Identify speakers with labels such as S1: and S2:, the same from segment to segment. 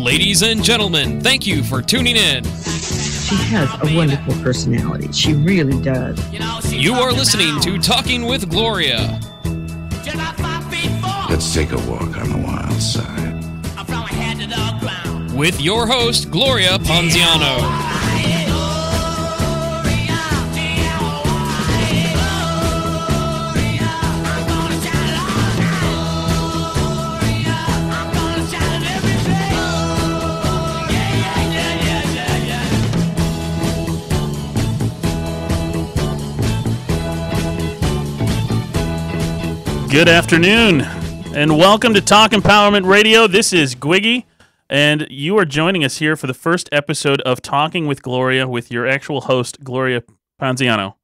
S1: Ladies and gentlemen, thank you for tuning in.
S2: She has a wonderful personality. She really does.
S1: You are listening to Talking with Gloria.
S3: Let's take a walk on the wild side.
S1: With your host, Gloria Ponziano.
S4: Good afternoon, and welcome to Talk Empowerment Radio. This is Gwiggy, and you are joining us here for the first episode of Talking with Gloria with your actual host, Gloria Ponziano.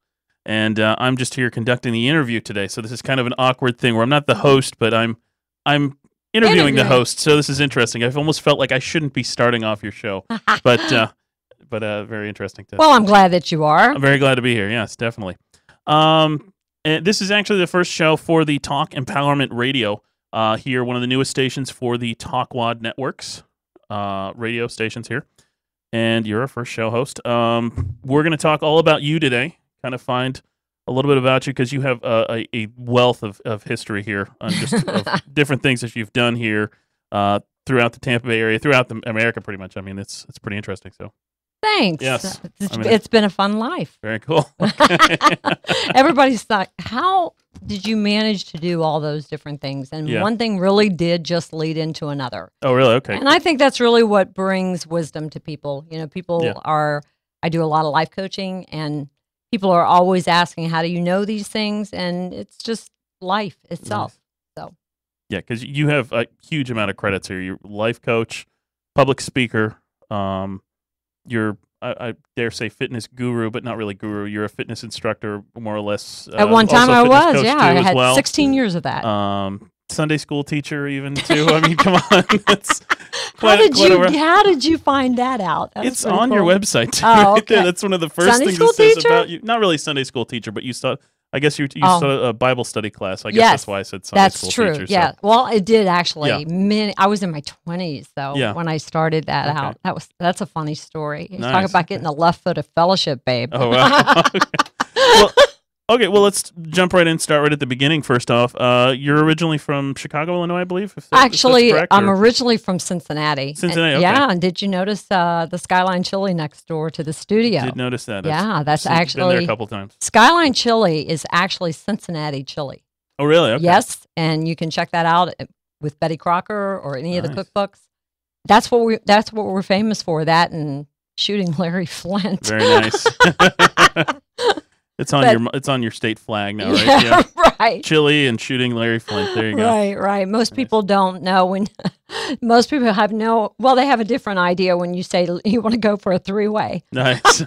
S4: And I'm just here conducting the interview today, so this is kind of an awkward thing where I'm not the host, but I'm interviewing the host, so this is interesting. I've almost felt like I shouldn't be starting off your show, but very interesting.
S5: Well, I'm glad that you are.
S4: I'm very glad to be here, yes, definitely. And this is actually the first show for the Talk Empowerment Radio here, one of the newest stations for the Talkwad Networks radio stations here. And you're our first show host. We're going to talk all about you today, kind of find a little bit about you because you have a wealth of history here on just of different things that you've done here throughout the Tampa Bay area, throughout America pretty much. I mean, it's pretty interesting. So.
S5: Thanks.
S4: Yes.
S5: It's been a fun life.
S4: Very cool.
S5: Everybody's thought, how did you manage to do all those different things? And one thing really did just lead into another.
S4: Oh, really? Okay.
S5: And I think that's really what brings wisdom to people. You know, I do a lot of life coaching, and people are always asking, how do you know these things? And it's just life itself. Nice. So.
S4: Yeah, because you have a huge amount of credits here. You're life coach, public speaker, you're, I dare say, fitness guru, but not really guru. You're a fitness instructor, more or less.
S5: At one time I was, yeah. I had 16 years of that.
S4: Sunday school teacher even, too. I mean, come on. That's
S5: how did you find that out?
S4: It's on your website, too.
S5: Oh, okay.
S4: Right. That's one of the first
S5: Sunday
S4: things it says
S5: teacher?
S4: about you. Not really Sunday school teacher, but you started, I guess you started a Bible study class. I guess that's why I said Sunday school teacher.
S5: That's true, yeah.
S4: So.
S5: Well, it did actually. I was in my 20s, though, when I started that out. That's a funny story.
S4: Nice.
S5: Talk about getting the left foot of fellowship, babe.
S4: Oh, wow. Well, let's jump right in, start right at the beginning first off. You're originally from Chicago, Illinois, I believe?
S5: Actually,
S4: correct,
S5: I'm originally from Cincinnati.
S4: Cincinnati, okay.
S5: Yeah, and did you notice the Skyline Chili next door to the studio?
S4: Did notice that.
S5: Yeah, that's actually...
S4: been there a couple times.
S5: Skyline Chili is actually Cincinnati chili.
S4: Oh, really? Okay.
S5: Yes, and you can check that out with Betty Crocker or any of the cookbooks. That's what we're famous for, that and shooting Larry Flint.
S4: Very nice. It's on your state flag now, right?
S5: Yeah, right.
S4: Chili and shooting Larry Flint. There you go.
S5: Right. Most people don't know when. Most people have they have a different idea when you say you want to go for a three-way.
S4: Nice.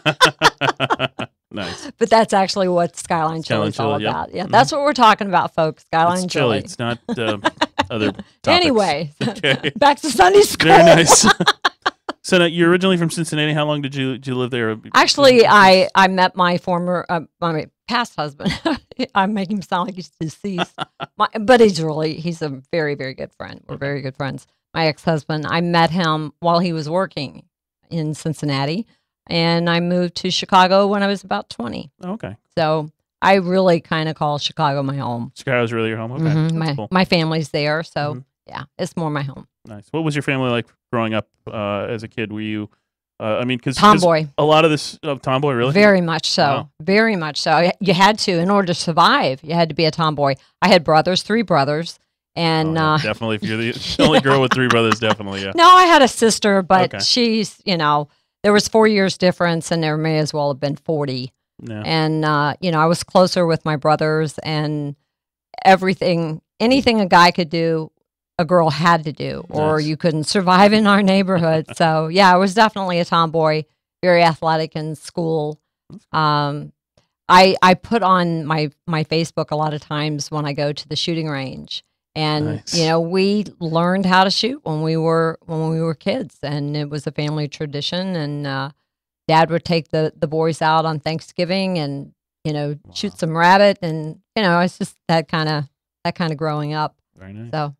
S4: Nice.
S5: But that's actually what Skyline Chili is all about. Yeah, that's what we're talking about, folks. Skyline Chili.
S4: It's not other topics.
S5: Anyway,
S4: okay.
S5: Back to Sunday school.
S4: Very nice. So now, you're originally from Cincinnati. How long did you live there?
S5: Actually, I met my past husband. I'm making him sound like he's deceased, but he's a very, very good friend. We're very good friends. My ex-husband, I met him while he was working in Cincinnati, and I moved to Chicago when I was about 20.
S4: Okay.
S5: So I really kind of call Chicago my home.
S4: Chicago's really your home? Okay.
S5: Mm-hmm.
S4: Cool.
S5: My family's there, so yeah, it's more my home.
S4: Nice. What was your family like growing up as a kid? Were you, because
S5: tomboy.
S4: A lot of this, tomboy, really?
S5: Very much so.
S4: Wow.
S5: Very much so. You had to, in order to survive, you had to be a tomboy. I had three brothers. And
S4: definitely, if you're the only girl with three brothers, definitely, yeah.
S5: No, I had a sister, but she's, there was 4 years difference, and there may as well have been 40. Yeah. And, I was closer with my brothers, and anything a guy could do, a girl had to do, or you couldn't survive in our neighborhood. So, yeah, I was definitely a tomboy, very athletic in school. I put on my Facebook a lot of times when I go to the shooting range. And, we learned how to shoot when we were kids, and it was a family tradition. And Dad would take the boys out on Thanksgiving and, shoot some rabbit. And, it's just that kind of growing up.
S4: Very nice.
S5: So.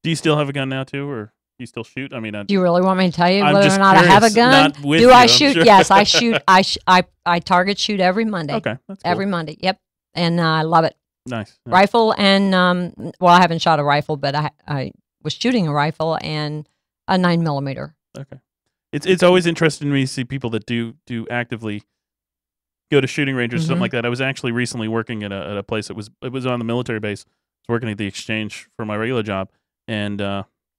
S4: Do you still have a gun now too, or? You still shoot? I mean,
S5: do you really want me to tell you
S4: I'm
S5: whether
S4: just
S5: or not I have a
S4: curious,
S5: gun?
S4: not with
S5: Do
S4: you,
S5: I
S4: I'm
S5: shoot?
S4: sure.
S5: Yes, I shoot. I target shoot every Monday.
S4: Okay, that's cool.
S5: Every Monday. Yep, and I love it.
S4: Nice.
S5: Rifle and well, I haven't shot a rifle, but I was shooting a rifle and a 9mm.
S4: Okay, it's always interesting to me to see people that do actively go to shooting ranges or something like that. I was actually recently working at a place that was on the military base. I was working at the exchange for my regular job, and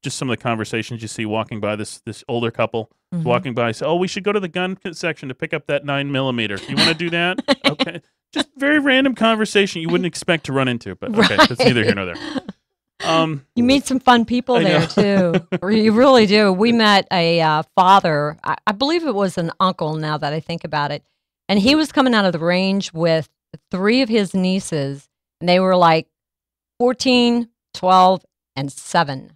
S4: just some of the conversations you see walking by this older couple walking by. Say, "Oh, we should go to the gun section to pick up that 9mm. You want to do that?" Okay, just very random conversation you wouldn't expect to run into, but okay, that's neither here nor there.
S5: You meet some fun people there too. You really do. We met a father. I believe it was an uncle. Now that I think about it, and he was coming out of the range with 3 of his nieces, and they were like 14, 12, and 7.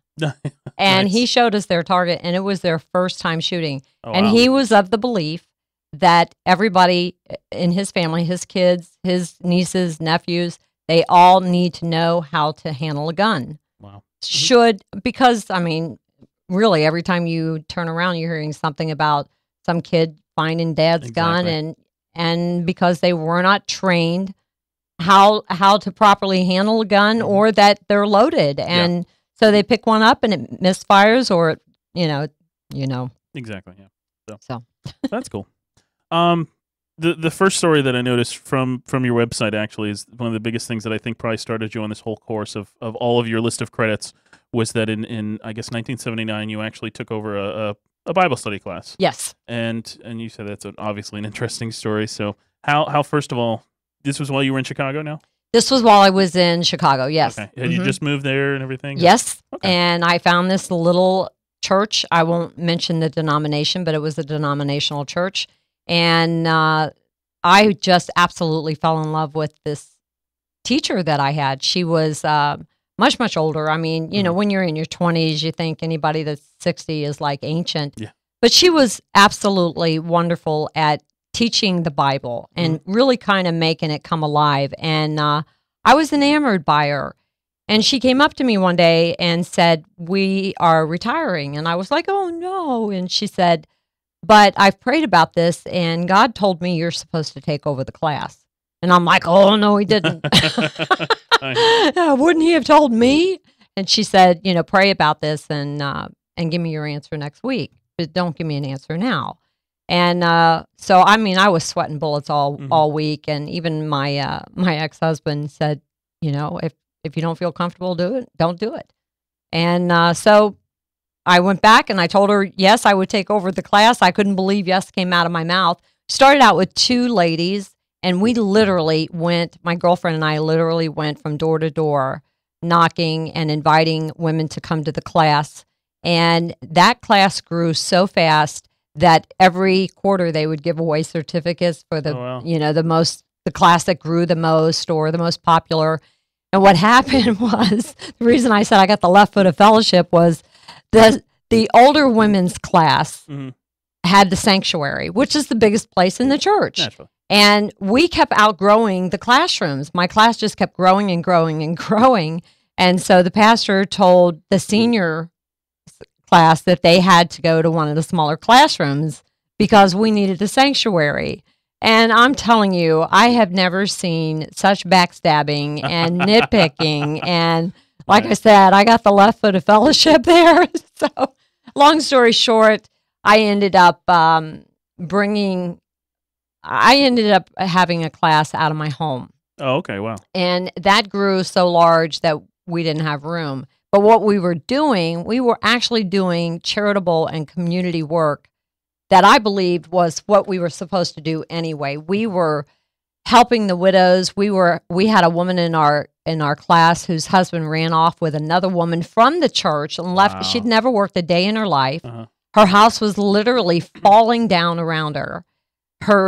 S5: And
S4: Nice.
S5: he showed us their target, and it was their first time shooting.
S4: Oh,
S5: and
S4: wow.
S5: he was of the belief that everybody in his family, his kids, his nieces, nephews, they all need to know how to handle a gun.
S4: Wow.
S5: Because, I mean, really, every time you turn around, you're hearing something about some kid finding dad's gun, and because they were not trained how to properly handle a gun or that they're loaded. And so they pick one up and it misfires or, you know.
S4: Exactly, yeah.
S5: So.
S4: That's cool. The first story that I noticed from your website actually is one of the biggest things that I think probably started you on this whole course of all of your list of credits was that in I guess 1979 you actually took over a Bible study class.
S5: Yes.
S4: And you said that's obviously an interesting story. So how first of all, this was while you were in Chicago now?
S5: This was while I was in Chicago, yes.
S4: Okay. Had you just moved there and everything?
S5: Yes.
S4: Okay.
S5: And I found this little church. I won't mention the denomination, but it was a denominational church. And I just absolutely fell in love with this teacher that I had. She was much, much older. I mean, you know, when you're in your 20s, you think anybody that's 60 is like ancient. Yeah. But she was absolutely wonderful at teaching the Bible and really kind of making it come alive. And I was enamored by her. And she came up to me one day and said, "We are retiring." And I was like, "Oh, no." And she said, "But I've prayed about this, and God told me you're supposed to take over the class." And I'm like, "Oh, no, he didn't." Wouldn't he have told me? And she said, "You know, pray about this and give me your answer next week. But don't give me an answer now." And so, I mean, I was sweating bullets all week. And even my my ex-husband said, "You know, if you don't feel comfortable, don't do it." And so I went back and I told her, yes, I would take over the class. I couldn't believe yes came out of my mouth. Started out with 2 ladies, and we literally went, my girlfriend and I literally went from door to door, knocking and inviting women to come to the class. And that class grew so fast that every quarter they would give away certificates for the, you know, the class that grew the most or the most popular. And what happened was, the reason I said I got the left foot of fellowship was the older women's class had the sanctuary, which is the biggest place in the church. Naturally. And we kept outgrowing the classrooms. My class just kept growing and growing and growing. And so the pastor told the senior class that they had to go to one of the smaller classrooms because we needed a sanctuary. And I'm telling you, I have never seen such backstabbing and nitpicking. And like I said, I got the left foot of fellowship there. So long story short, I ended up having a class out of my home.
S4: Oh, okay. Wow.
S5: And that grew so large that we didn't have room. But what we were doing, we were actually doing charitable and community work that I believed was what we were supposed to do anyway. We were helping the widows. We had a woman in our class whose husband ran off with another woman from the church and left. Wow. She'd never worked a day in her life. Her house was literally falling down around her.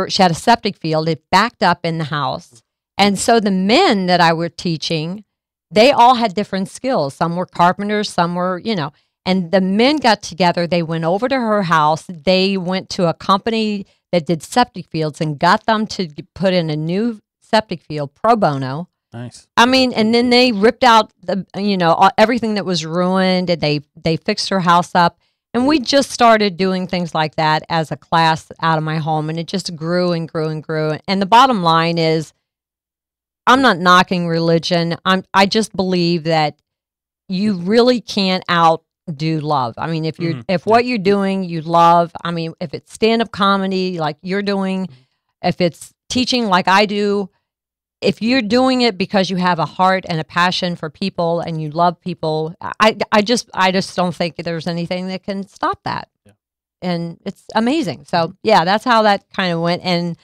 S5: She had a septic field. It backed up in the house. And so the men that I were teaching, they all had different skills. Some were carpenters, some were, you know, and the men got together. They went over to her house. They went to a company that did septic fields and got them to put in a new septic field pro bono.
S4: Nice.
S5: I mean, and then they ripped out everything that was ruined, and they fixed her house up. And we just started doing things like that as a class out of my home, and it just grew and grew and grew. And the bottom line is, I'm not knocking religion. I just believe that you really can't outdo love. I mean, if what you're doing you love, I mean, if it's stand-up comedy like you're doing, if it's teaching like I do, if you're doing it because you have a heart and a passion for people and you love people, I just don't think there's anything that can stop that. Yeah. And it's amazing. So yeah, that's how that kind of went. And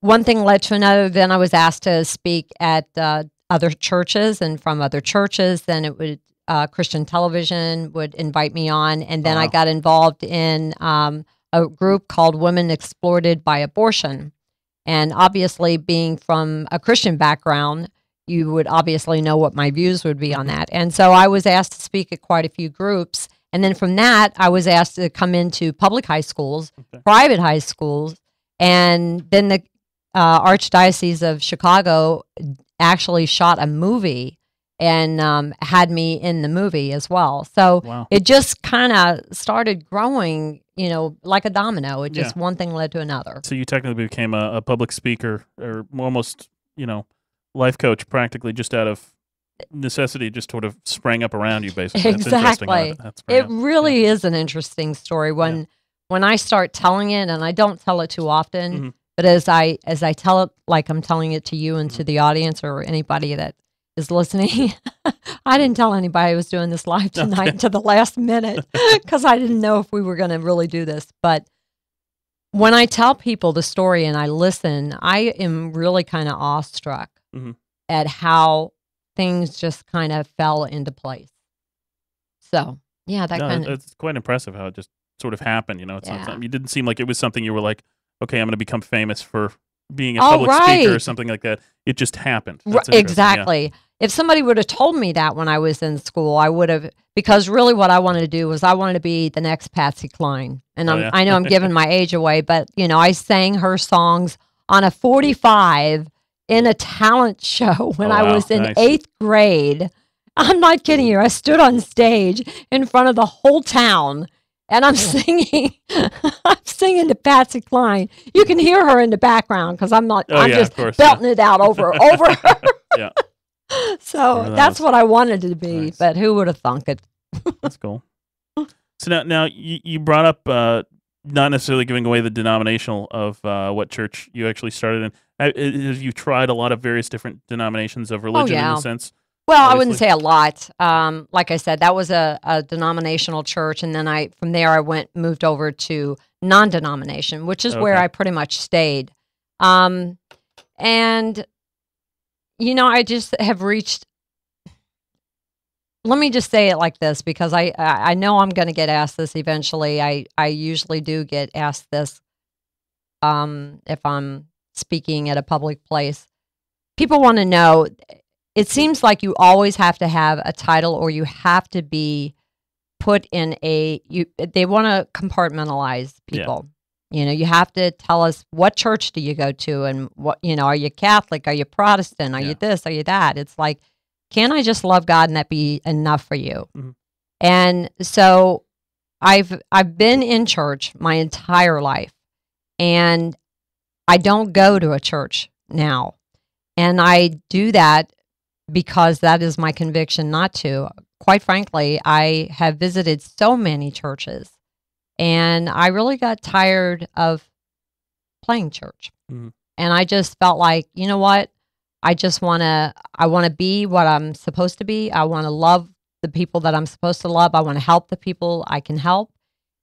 S5: one thing led to another. Then I was asked to speak at other churches, and from other churches, then it would Christian television would invite me on, and then I got involved in a group called Women Exploited by Abortion. And obviously, being from a Christian background, you would obviously know what my views would be on that. And so I was asked to speak at quite a few groups. And then from that, I was asked to come into public high schools, private high schools. And then the Archdiocese of Chicago actually shot a movie and had me in the movie as well. So it just kind of started growing, like a domino. It just one thing led to another.
S4: So you technically became a public speaker, or almost, life coach, practically just out of necessity, just sort of sprang up around you, basically.
S5: Exactly. It really is an interesting story when I start telling it, and I don't tell it too often, but as I tell it, like I'm telling it to you and to the audience or anybody that is listening. I didn't tell anybody I was doing this live tonight to the last minute because I didn't know if we were going to really do this. But when I tell people the story and I listen, I am really kind of awestruck at how things just kind of fell into place. So, yeah,
S4: it's quite impressive how it just sort of happened. It's not something, you didn't seem like it was something you were like, okay, I'm going to become famous for being a public speaker or something like that. It just happened.
S5: Exactly. Yeah. If somebody would have told me that when I was in school, I would have, because really what I wanted to do was I wanted to be the next Patsy Cline. And I know I'm giving my age away, but, I sang her songs on a 45 in a talent show when I was in 8th grade. I'm not kidding you. I stood on stage in front of the whole town. And I'm singing, to Patsy Cline. You can hear her in the background because I'm just belting it out over her.
S4: Yeah.
S5: So that's what I wanted it to be, but who would have thunk it?
S4: That's cool. So now you brought up not necessarily giving away the denominational of what church you actually started in. Have you tried a lot of various different denominations of religion in a sense?
S5: Well, obviously. I wouldn't say a lot. Like I said, that was a denominational church, and then from there I moved over to non-denomination, which is where I pretty much stayed. And I just have reached. Let me just say it like this, because I know I'm going to get asked this eventually. I usually do get asked this if I'm speaking at a public place. People want to know. It seems like you always have to have a title, or you have to be put in they want to compartmentalize people. Yeah. You have to tell us, what church do you go to, and what, are you Catholic? Are you Protestant? Are you this? Are you that? It's like, can I just love God and that be enough for you? Mm-hmm. And so I've been in church my entire life, and I don't go to a church now. And I do that because that is my conviction not to. Quite frankly, I have visited so many churches, and I really got tired of playing church. Mm-hmm. And I just felt like, you know what? I want to be what I'm supposed to be. I want to love the people that I'm supposed to love. I want to help the people I can help.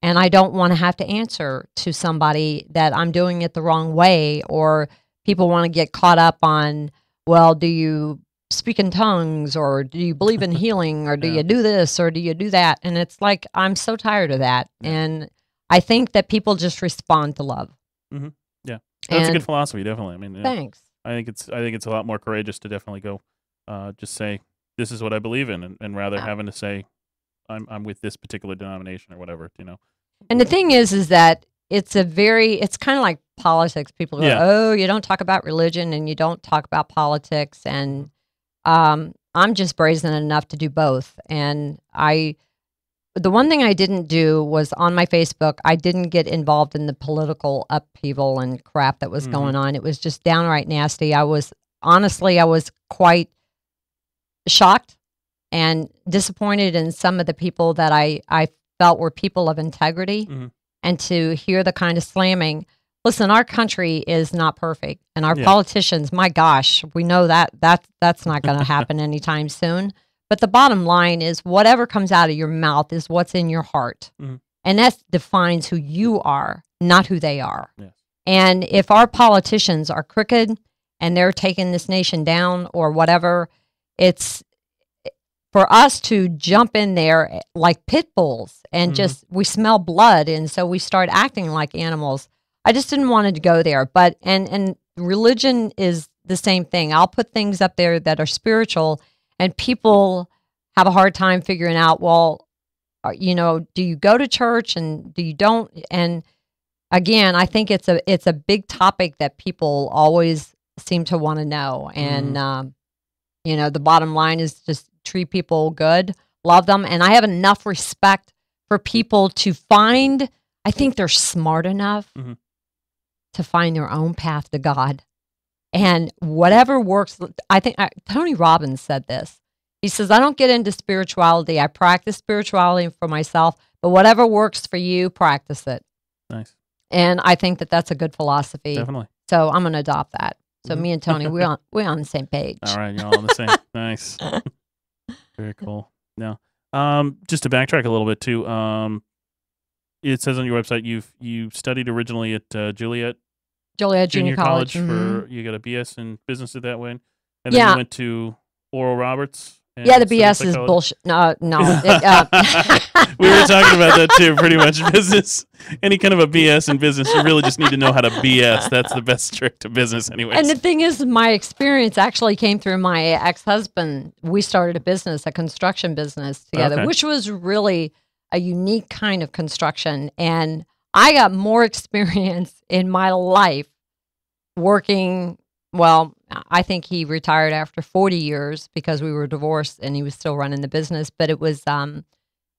S5: And I don't want to have to answer to somebody that I'm doing it the wrong way, or people want to get caught up on, well, do you speak in tongues, or do you believe in healing, or do you do this, or do you do that? And it's like, I'm so tired of that. Yeah. And I think that people just respond to love.
S4: Mm-hmm. Yeah. That's a good philosophy, definitely. I mean,
S5: thanks.
S4: I think it's a lot more courageous to definitely go, just say, this is what I believe in, and rather having to say, I'm with this particular denomination or whatever,
S5: And the thing is that it's kind of like politics. People go, oh, you don't talk about religion and you don't talk about politics. And I'm just brazen enough to do both. And the one thing I didn't do was on my Facebook, I didn't get involved in the political upheaval and crap that was going on. It was just downright nasty. I was quite shocked and disappointed in some of the people that I felt were people of integrity, and to hear the kind of slamming. Listen, our country is not perfect, and our politicians, my gosh, we know that's not going to happen anytime soon. But the bottom line is whatever comes out of your mouth is what's in your heart. And that defines who you are, not who they are. Yeah. And if our politicians are crooked and they're taking this nation down or whatever, it's for us to jump in there like pit bulls and just, we smell blood. And so we start acting like animals. I just didn't want to go there. But, and religion is the same thing. I'll put things up there that are spiritual, and people have a hard time figuring out, well, you know, do you go to church and do you don't? And again, I think it's a big topic that people always seem to want to know. And, you know, the bottom line is just treat people good, love them. And I have enough respect for people to find, I think they're smart enough to find their own path to God. And whatever works, I think Tony Robbins said this. He says, I don't get into spirituality. I practice spirituality for myself, but whatever works for you, practice it.
S4: Nice.
S5: And I think that that's a good philosophy.
S4: Definitely.
S5: So I'm going to adopt that. So me and Tony, we're on the same page.
S4: All right, you're all on the same. Nice. Very cool. Now, just to backtrack a little bit too, it says on your website you studied originally at Joliet Junior College for you got a BS in business at that way, and then you went to Oral Roberts.
S5: Yeah, the BS is bullshit. No.
S4: We were talking about that too. Pretty much business, any kind of a BS in business, you really just need to know how to BS. That's the best trick to business, anyways.
S5: And the thing is, my experience actually came through my ex-husband. We started a construction business together, which was really a unique kind of construction. And I got more experience in my life working, well, I think he retired after 40 years because we were divorced and he was still running the business. But it was,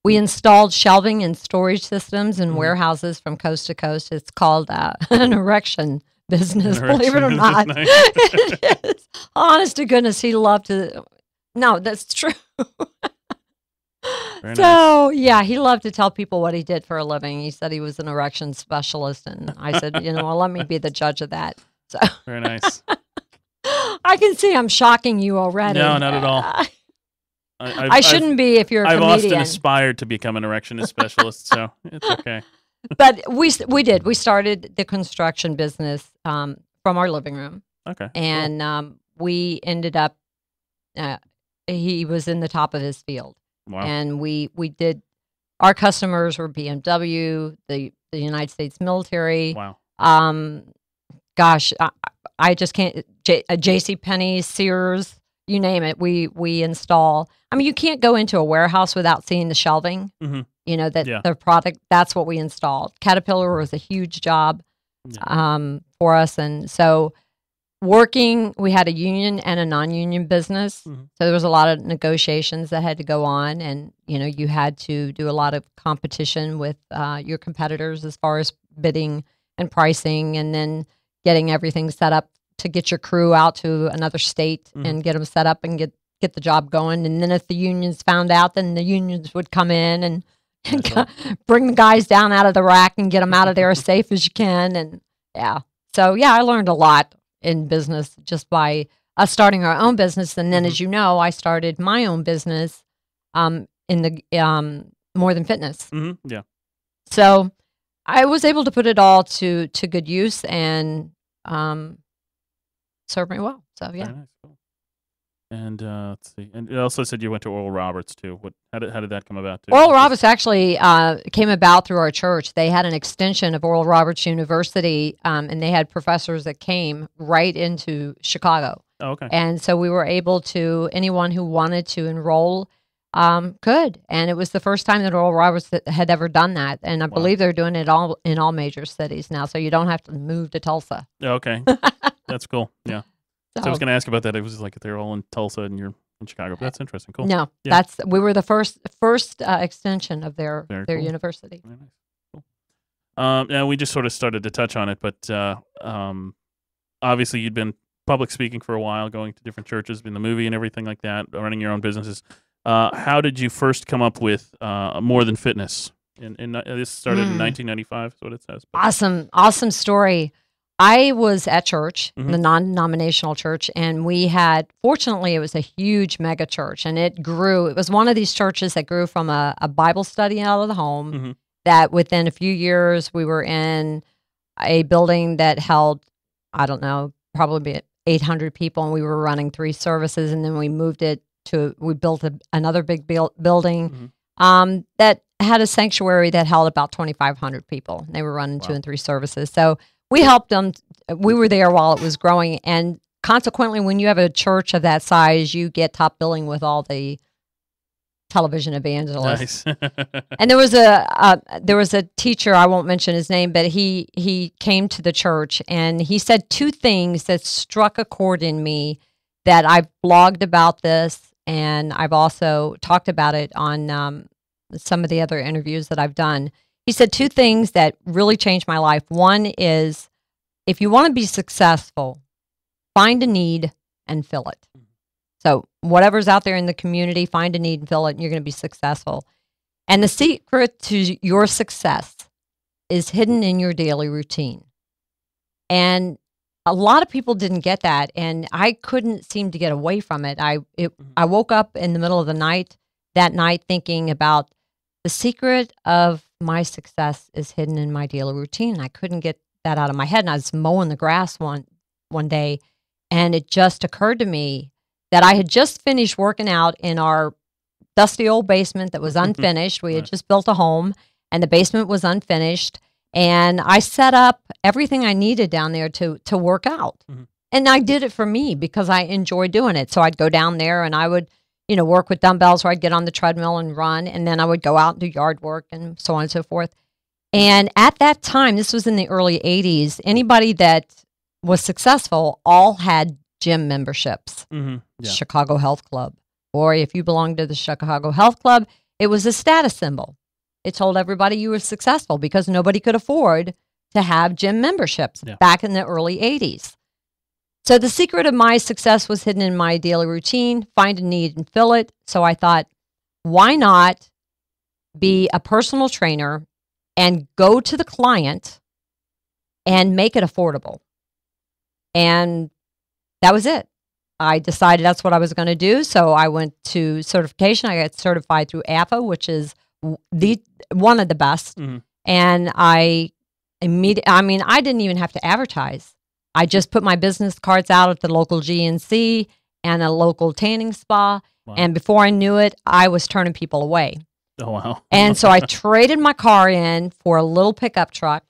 S5: we installed shelving and storage systems in warehouses from coast to coast. It's called an erection business, believe it or not.
S4: Nice.
S5: It is. Honest to goodness, he loved to. No, that's true.
S4: Very
S5: so, yeah, he loved to tell people what he did for a living. He said he was an erection specialist. And I said, you know, well, let me be the judge of that. So.
S4: Very nice.
S5: I can see I'm shocking you already.
S4: No, not at all.
S5: I shouldn't be if you're a comedian.
S4: I've often aspired to become an erectionist specialist, so it's okay.
S5: But we did. We started the construction business from our living room.
S4: Okay.
S5: And we ended up, he was in the top of his field.
S4: Wow.
S5: And we did, our customers were BMW, the United States military.
S4: Wow.
S5: Gosh, I just can't, JCPenney, Sears, you name it, we install. I mean, you can't go into a warehouse without seeing the shelving, you know, that the product, that's what we installed. Caterpillar was a huge job for us. And so we had a union and a non-union business. So there was a lot of negotiations that had to go on. And, you know, you had to do a lot of competition with your competitors as far as bidding and pricing, and then getting everything set up to get your crew out to another state and get them set up and get the job going. And then if the unions found out, then the unions would come in and bring the guys down out of the rack and get them out of there as safe as you can. And so I learned a lot in business just by us starting our own business. And then, as you know, I started my own business in the More Than Fitness.
S4: Yeah.
S5: So I was able to put it all to good use and served me well. So yeah.
S4: Very nice. Cool. And let's see. And it also said you went to Oral Roberts too. How did that come about too?
S5: Oral Roberts actually came about through our church. They had an extension of Oral Roberts University, and they had professors that came right into Chicago.
S4: Oh, okay.
S5: And so we were able to, anyone who wanted to enroll could. And it was the first time that Oral Roberts had ever done that. And I believe they're doing it in all major cities now. So you don't have to move to Tulsa.
S4: Okay. That's cool. Yeah. So I was going to ask about that. It was like they're all in Tulsa and you're in Chicago. But that's interesting. Cool.
S5: No, we were the first extension of their
S4: cool.
S5: university.
S4: Very nice. Cool. Now we just sort of started to touch on it, but obviously you'd been public speaking for a while, going to different churches, in the movie and everything like that, running your own businesses. How did you first come up with More Than Fitness? This started in 1995, is what it says. But.
S5: Awesome story. I was at church, the non-denominational church, and we had, fortunately, it was a huge mega church, and it grew. It was one of these churches that grew from a Bible study out of the home, that within a few years, we were in a building that held, I don't know, probably 800 people, and we were running 3 services, and then we moved it to, we built another big building that had a sanctuary that held about 2,500 people. They were running 2 and 3 services. So we helped them. We were there while it was growing. And consequently, when you have a church of that size, you get top billing with all the television evangelists.
S4: Nice.
S5: And there was a teacher, I won't mention his name, but he came to the church and he said 2 things that struck a chord in me, that I've blogged about this, and I've also talked about it on some of the other interviews that I've done. He said 2 things that really changed my life. One is, if you want to be successful, find a need and fill it. So whatever's out there in the community, find a need and fill it, and you're going to be successful. And the secret to your success is hidden in your daily routine. And a lot of people didn't get that, and I couldn't seem to get away from it. I woke up in the middle of the night that night thinking about the secret of my success is hidden in my daily routine. I couldn't get that out of my head. And I was mowing the grass one day, and it just occurred to me that I had just finished working out in our dusty old basement that was unfinished. We had just built a home, and the basement was unfinished. And I set up everything I needed down there to work out. And I did it for me because I enjoyed doing it. So I'd go down there and I would, work with dumbbells, or I'd get on the treadmill and run. And then I would go out and do yard work and so on and so forth. And at that time, this was in the early 80s, anybody that was successful all had gym memberships. Chicago Health Club. Or if you belonged to the Chicago Health Club, it was a status symbol. It told everybody you were successful because nobody could afford to have gym memberships back in the early 80s. So the secret of my success was hidden in my daily routine, find a need and fill it. So I thought, why not be a personal trainer and go to the client and make it affordable? And that was it. I decided that's what I was going to do. So I went to certification. I got certified through AFA, which is one of the best. And I didn't even have to advertise. I just put my business cards out at the local GNC and a local tanning spa. Wow. And before I knew it, I was turning people away.
S4: Oh, wow.
S5: And so I traded my car in for a little pickup truck.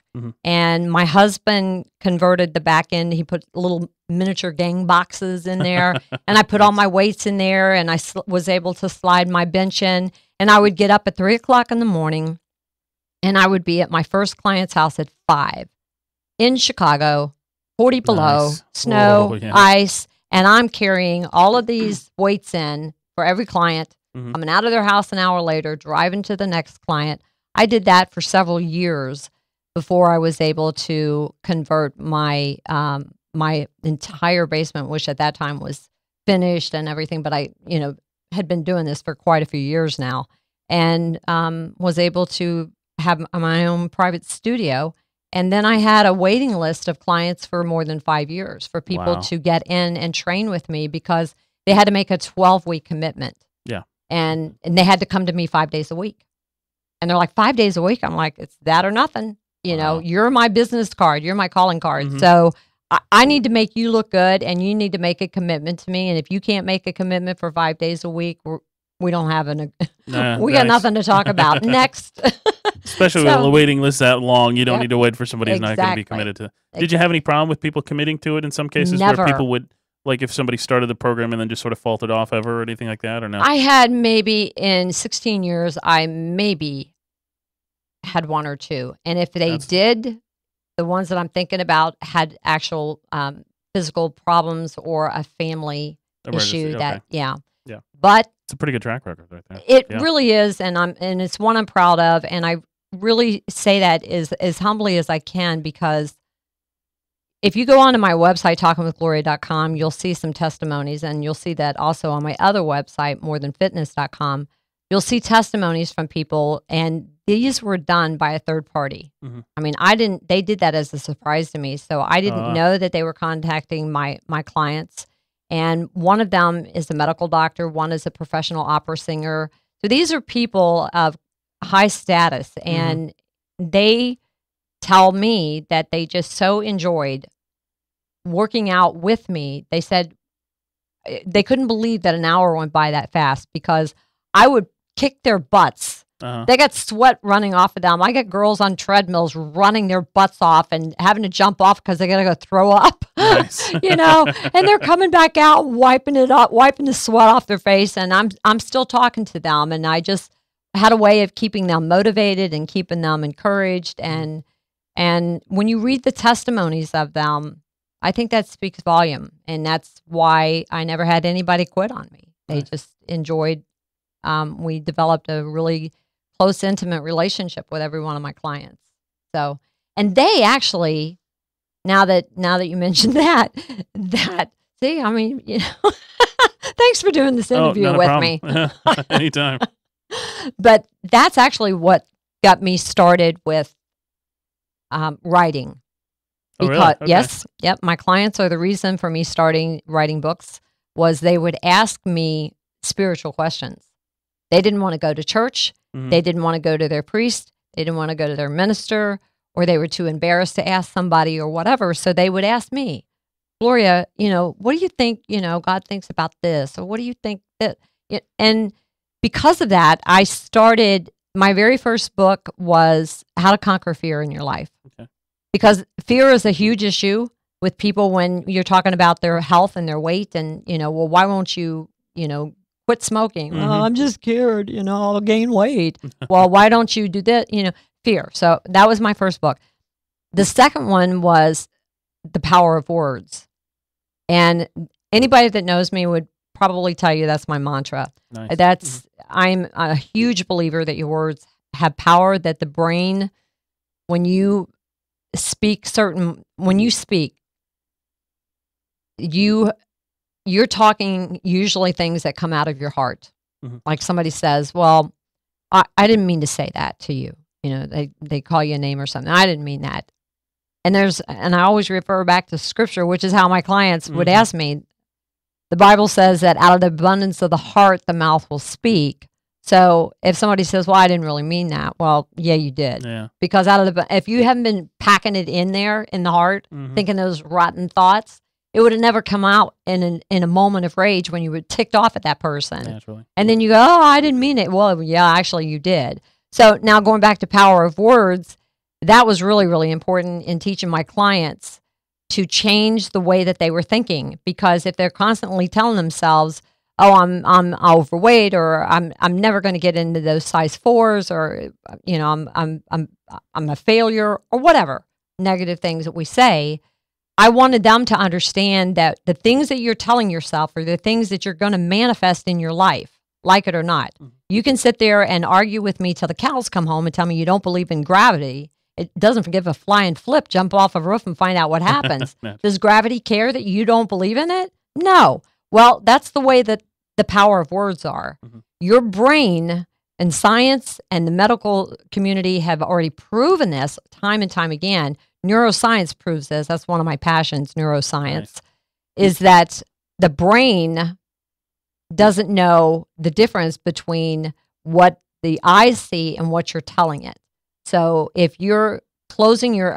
S5: And my husband converted the back end. He put little miniature gang boxes in there. And I put all my weights in there. And I was able to slide my bench in. And I would get up at 3 o'clock in the morning. And I would be at my first client's house at 5 in Chicago, 40 below, snow, ice. And I'm carrying all of these weights in for every client. Coming out of their house an hour later, driving to the next client. I did that for several years before I was able to convert my my entire basement, which at that time was finished and everything. But I, had been doing this for quite a few years now, and was able to have my own private studio. And then I had a waiting list of clients for more than 5 years for people to get in and train with me because they had to make a 12-week commitment.
S4: Yeah.
S5: And they had to come to me 5 days a week. And they're like, 5 days a week? I'm like, it's that or nothing. You're my business card. You're my calling card. So I need to make you look good, and you need to make a commitment to me. And if you can't make a commitment for 5 days a week, we don't have we got nothing to talk about. Next.
S4: Especially with a waiting list that long, you don't need to wait for somebody who's not going to be committed to. Did you have any problem with people committing to it in some cases?
S5: Never.
S4: Where people would, like if somebody started the program and then just sort of faltered off ever or anything like that, or no?
S5: I had maybe in 16 years, I maybe had 1 or 2. And if they did, the ones that I'm thinking about had actual physical problems or a family issue that,
S4: Yeah.
S5: But
S4: it's a pretty good track record right there.
S5: It really is. And it's one I'm proud of. And I really say that as humbly as I can, because if you go onto my website, talkingwithgloria.com, you'll see some testimonies, and you'll see that also on my other website, morethanfitness.com. You'll see testimonies from people, and these were done by a third party. I mean, they did that as a surprise to me. So I didn't know that they were contacting my clients. And one of them is a medical doctor. One is a professional opera singer. So these are people of high status, and they tell me that they just so enjoyed working out with me. They said they couldn't believe that an hour went by that fast, because I would kick their butts. They got sweat running off of them. I got girls on treadmills running their butts off and having to jump off because they got to go throw up,
S4: nice.
S5: And they're coming back out, wiping it up, wiping the sweat off their face. And I'm still talking to them. And I just had a way of keeping them motivated and keeping them encouraged. And when you read the testimonies of them, I think that speaks volume. And that's why I never had anybody quit on me. They just enjoyed. We developed a really close, intimate relationship with every one of my clients. So, and they actually, now that you mentioned that, see, I mean, thanks for doing this interview with me.
S4: Anytime.
S5: But that's actually what got me started with writing. Because yes, my clients are the reason for me starting writing books. Was they would ask me spiritual questions. They didn't want to go to church. They didn't want to go to their priest. They didn't want to go to their minister, or they were too embarrassed to ask somebody or whatever. So they would ask me, Gloria, what do you think, God thinks about this? Or what do you think that? And because of that, I started, my very first book was How to Conquer Fear in Your Life. Okay. Because fear is a huge issue with people when you're talking about their health and their weight, and, well, why won't you, quit smoking? Well, I'm just scared, I'll gain weight. Well, why don't you do that? Fear. So that was my first book. The second one was The Power of Words. And anybody that knows me would probably tell you that's my mantra. Nice. I'm a huge believer that your words have power, that the brain, when you speak, you're talking usually things that come out of your heart. Like somebody says, well, I didn't mean to say that to you. They call you a name or something. I didn't mean that. And I always refer back to scripture, which is how my clients would ask me. The Bible says that out of the abundance of the heart, the mouth will speak. So if somebody says, well, I didn't really mean that. Well, yeah, you did. Yeah. Because if you haven't been packing it in there in the heart, thinking those rotten thoughts, it would have never come out in a moment of rage when you were ticked off at that person. Naturally. And then you go, oh, I didn't mean it. Well, yeah, actually you did. So now going back to Power of Words, that was really, really important in teaching my clients to change the way that they were thinking. Because if they're constantly telling themselves, oh, I'm overweight, or I'm never going to get into those size 4s, or I'm a failure, or whatever negative things that we say, I wanted them to understand that the things that you're telling yourself are the things that you're going to manifest in your life, like it or not. You can sit there and argue with me till the cows come home and tell me you don't believe in gravity. It doesn't give a flying flip, jump off a roof and find out what happens. Does gravity care that you don't believe in it? No. Well, that's the way that the power of words are. Your brain, and science and the medical community have already proven this time and time again. Neuroscience proves this. That's one of my passions, neuroscience, is that the brain doesn't know the difference between what the eyes see and what you're telling it. So if you close your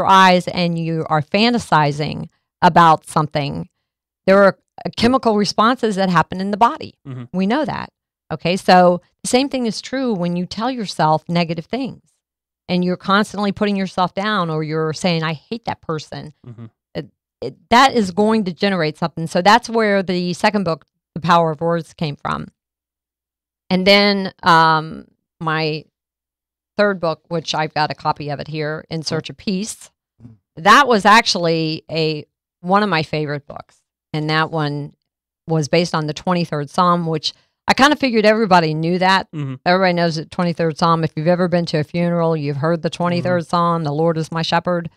S5: eyes and you are fantasizing about something, there are chemical responses that happen in the body. We know that. Okay, so the same thing is true when you tell yourself negative things and you're constantly putting yourself down, or you're saying, I hate that person. That is going to generate something. So that's where the second book, The Power of Words, came from. And then my third book, which I've got a copy of it here, In Search of Peace, that was actually a one of my favorite books. And that one was based on the 23rd Psalm, which I kind of figured everybody knew that. Mm-hmm. Everybody knows the 23rd Psalm. If you've ever been to a funeral, you've heard the 23rd Psalm, the Lord is my shepherd.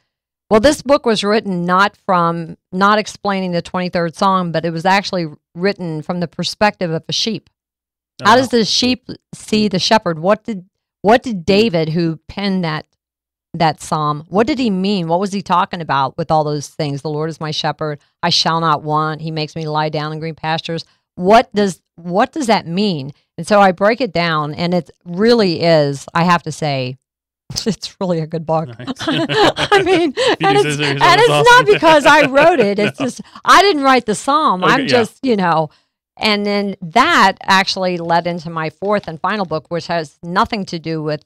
S5: Well, this book was written not explaining the 23rd Psalm, but it was actually written from the perspective of a sheep. How does the sheep see the shepherd? What did David, who penned that psalm, what did he mean? What was he talking about with all those things? The Lord is my shepherd; I shall not want. He makes me lie down in green pastures. What does that mean? And so I break it down, and it really is, I have to say, it's really a good book. Nice. I mean, and it's awesome. Not because I wrote it. It's just, I didn't write the psalm. Okay, I'm just, and then that actually led into my fourth and final book, which has nothing to do with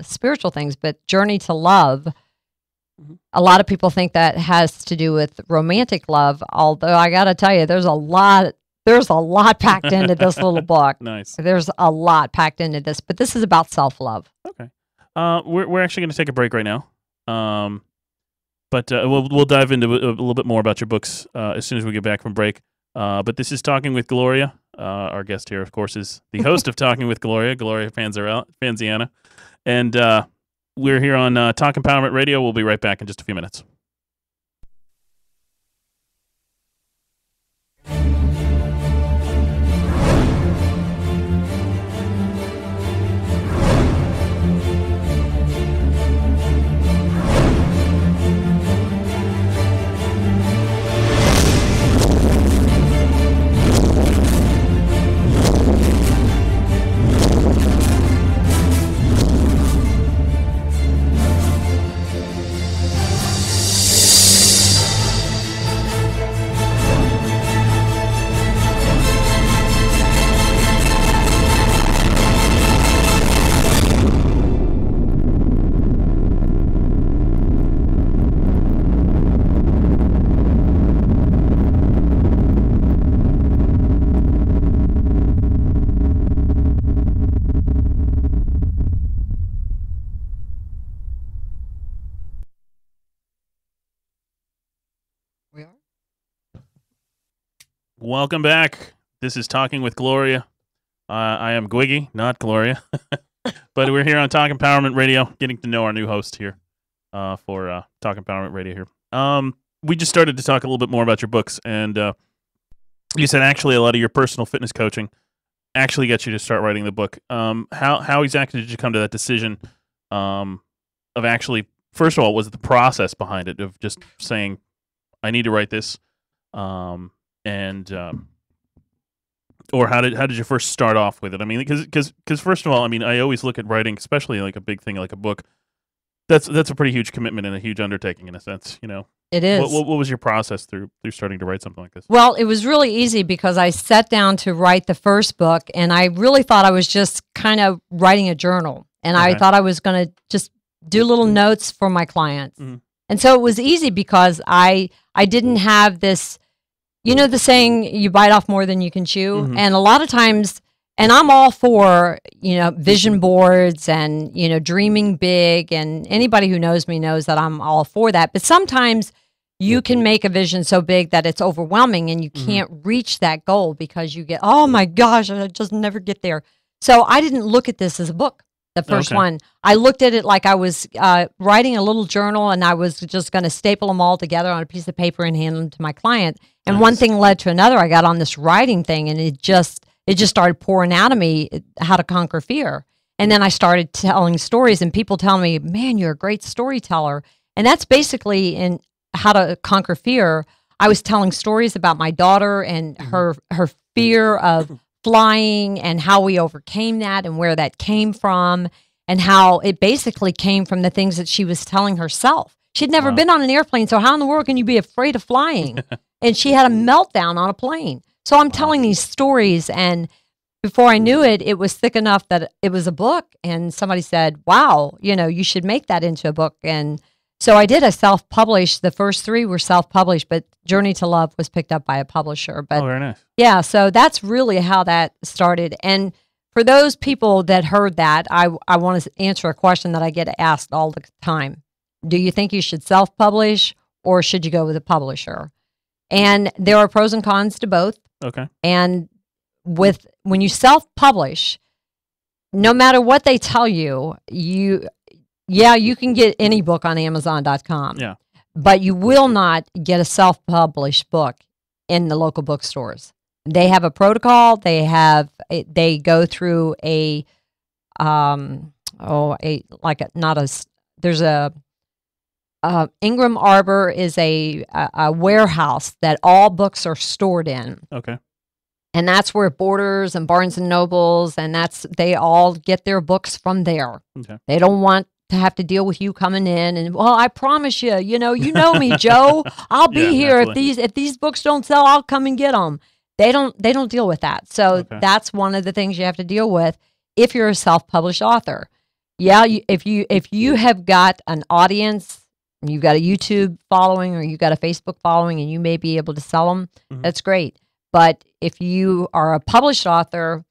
S5: spiritual things, but Journey to Love. Mm-hmm. A lot of people think that has to do with romantic love, although I got to tell you, there's a lot packed into this little book. Nice. There's a lot packed into this, but this is about self-love.
S4: Okay. We're actually going to take a break right now. But we'll dive into a little bit more about your books as soon as we get back from break. But this is Talking with Gloria. Our guest here, of course, is the host of Talking with Gloria, Gloria Panziana. And we're here on Talk Empowerment Radio. We'll be right back in just a few minutes. Welcome back. This is Talking with Gloria. I am Gwiggy, not Gloria. But we're here on Talk Empowerment Radio, getting to know our new host here for Talk Empowerment Radio here. We just started to talk a little bit more about your books, and you said actually a lot of your personal fitness coaching actually got you to start writing the book. How exactly did you come to that decision of actually, first of all, was it the process behind it of just saying, I need to write this? Or how did you first start off with it? I mean, because first of all, I mean, I always look at writing, especially like a big thing like a book. That's a pretty huge commitment and a huge undertaking in a sense,
S5: It is.
S4: What was your process through starting to write something like this?
S5: Well, it was really easy because I sat down to write the first book, and I really thought I was just kind of writing a journal, and I thought I was going to just do little notes for my clients, and so it was easy because I didn't have this. You know the saying, you bite off more than you can chew? And a lot of times, and I'm all for, vision boards and, dreaming big. And anybody who knows me knows that I'm all for that. But sometimes you can make a vision so big that it's overwhelming and you can't reach that goal because you get, oh my gosh, I just never get there. So I didn't look at this as a book. The first one, I looked at it like I was writing a little journal, and I was just going to staple them all together on a piece of paper and hand them to my client. And one thing led to another. I got on this writing thing, and it just started pouring out of me how to conquer fear. And then I started telling stories, and people tell me, "Man, you're a great storyteller." And that's basically in how to conquer fear. I was telling stories about my daughter and her fear of flying and how we overcame that and where that came from and how it basically came from the things that she was telling herself. She'd never been on an airplane, so how in the world can you be afraid of flying? And she had a meltdown on a plane. So I'm telling these stories, and before I knew it, it was thick enough that it was a book, and somebody said, wow, you should make that into a book. And so I did. I self-published. The first 3 were self-published, but Journey to Love was picked up by a publisher. But
S4: very nice.
S5: Yeah, so that's really how that started. And for those people that heard that, I want to answer a question that I get asked all the time. Do you think you should self-publish or should you go with a publisher? And there are pros and cons to both.
S4: Okay.
S5: And when you self-publish, no matter what they tell you, you can get any book on Amazon.com.
S4: Yeah.
S5: But you will not get a self-published book in the local bookstores. They have a protocol. They go through Ingram Arbor is a warehouse that all books are stored in.
S4: Okay.
S5: And that's where Borders and Barnes and Nobles, and they all get their books from there.
S4: Okay.
S5: They don't want to have to deal with you coming in and, well, I promise you, you know me, Joe. I'll be here if these books don't sell. I'll come and get them. They don't deal with that. So that's one of the things you have to deal with if you're a self-published author. Yeah, if you have got an audience, you've got a YouTube following or you've got a Facebook following, and you may be able to sell them, that's great. But if you are a published author,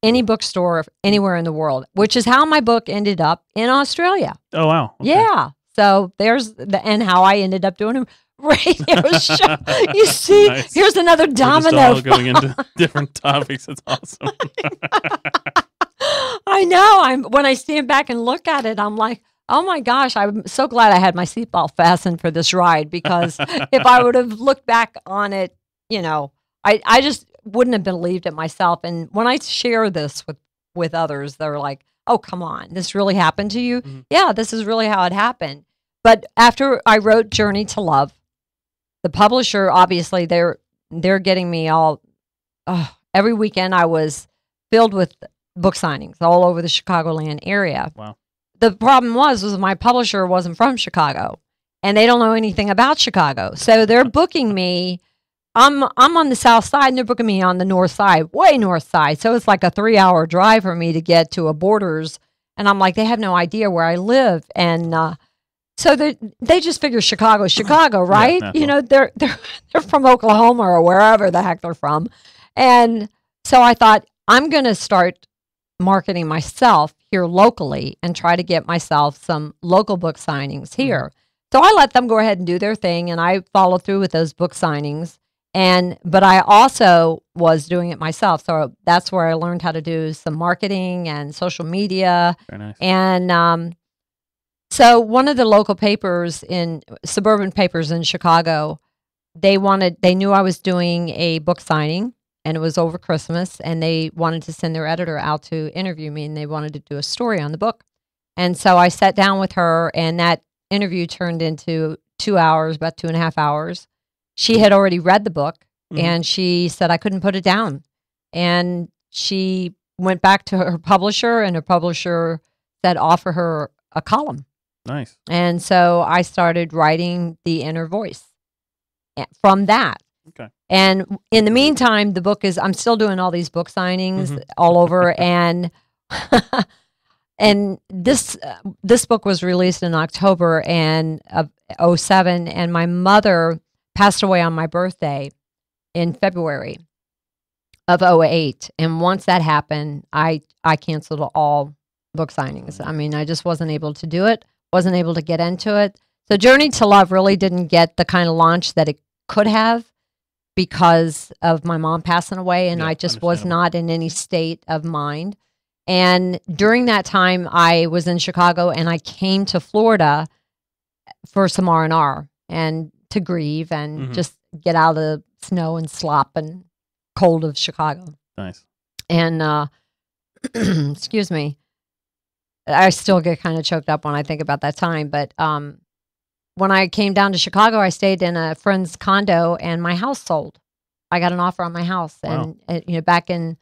S5: any bookstore anywhere in the world, which is how my book ended up in Australia.
S4: Oh, wow. Okay.
S5: Yeah. So and how I ended up doing a radio show. You see, nice. Here's another domino.
S4: We're just all going into different topics. It's awesome.
S5: I know. When I stand back and look at it, I'm like, oh my gosh, I'm so glad I had my seatbelt fastened for this ride, because if I would have looked back on it, I just wouldn't have believed it myself. And when I share this with others, they're like, oh, come on, this really happened to you? Mm-hmm. Yeah, this is really how it happened. But after I wrote Journey to Love, the publisher, obviously, they're getting me all, every weekend I was filled with book signings all over the Chicagoland area.
S4: Wow.
S5: The problem was my publisher wasn't from Chicago, and they don't know anything about Chicago. So they're booking me. I'm on the south side, and they're booking me on the north side, way north side. So it's like a 3-hour drive for me to get to a Borders. And I'm like, they have no idea where I live. And so they just figure Chicago, right?
S4: Yeah,
S5: they're from Oklahoma or wherever the heck they're from. And so I thought, I'm going to start marketing myself here locally and try to get myself some local book signings here. Mm-hmm. So I let them go ahead and do their thing, and I followed through with those book signings. But I also was doing it myself. So that's where I learned how to do some marketing and social media.
S4: Very nice.
S5: And so one of the local suburban papers in Chicago, they knew I was doing a book signing, and it was over Christmas, and they wanted to send their editor out to interview me, and they wanted to do a story on the book. And so I sat down with her, and that interview turned into 2 hours, about 2.5 hours. She had already read the book, and she said I couldn't put it down. And she went back to her publisher, and her publisher said offer her a column.
S4: Nice.
S5: And so I started writing The Inner Voice from that.
S4: Okay.
S5: And in the meantime, I'm still doing all these book signings all over. And and this book was released in October of 2007, and my mother passed away on my birthday in February of 2008. And once that happened, I canceled all book signings. I mean, I just wasn't able to do it, wasn't able to get into it. So Journey to Love really didn't get the kind of launch that it could have because of my mom passing away, and I just was not in any state of mind. And during that time, I was in Chicago, and I came to Florida for some R&R and to grieve and just get out of the snow and slop and cold of Chicago.
S4: Nice.
S5: And excuse me, I still get kind of choked up when I think about that time. But when I came down to Chicago, I stayed in a friend's condo, and my house sold. I got an offer on my house.
S4: Wow.
S5: And back in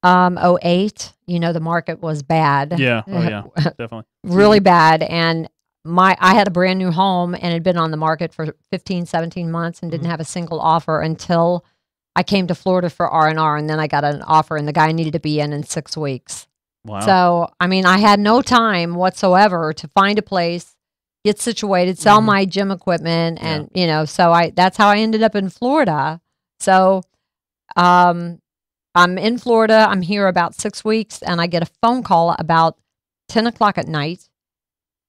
S5: 2008, the market was bad.
S4: Yeah. Oh, yeah. Definitely.
S5: Really bad. And I had a brand new home, and had been on the market for 15, 17 months and didn't have a single offer until I came to Florida for R&R, and then I got an offer, and the guy needed to be in 6 weeks.
S4: Wow.
S5: So, I mean, I had no time whatsoever to find a place, get situated, sell my gym equipment, and, so that's how I ended up in Florida. So, I'm in Florida. I'm here about 6 weeks, and I get a phone call about 10 o'clock at night.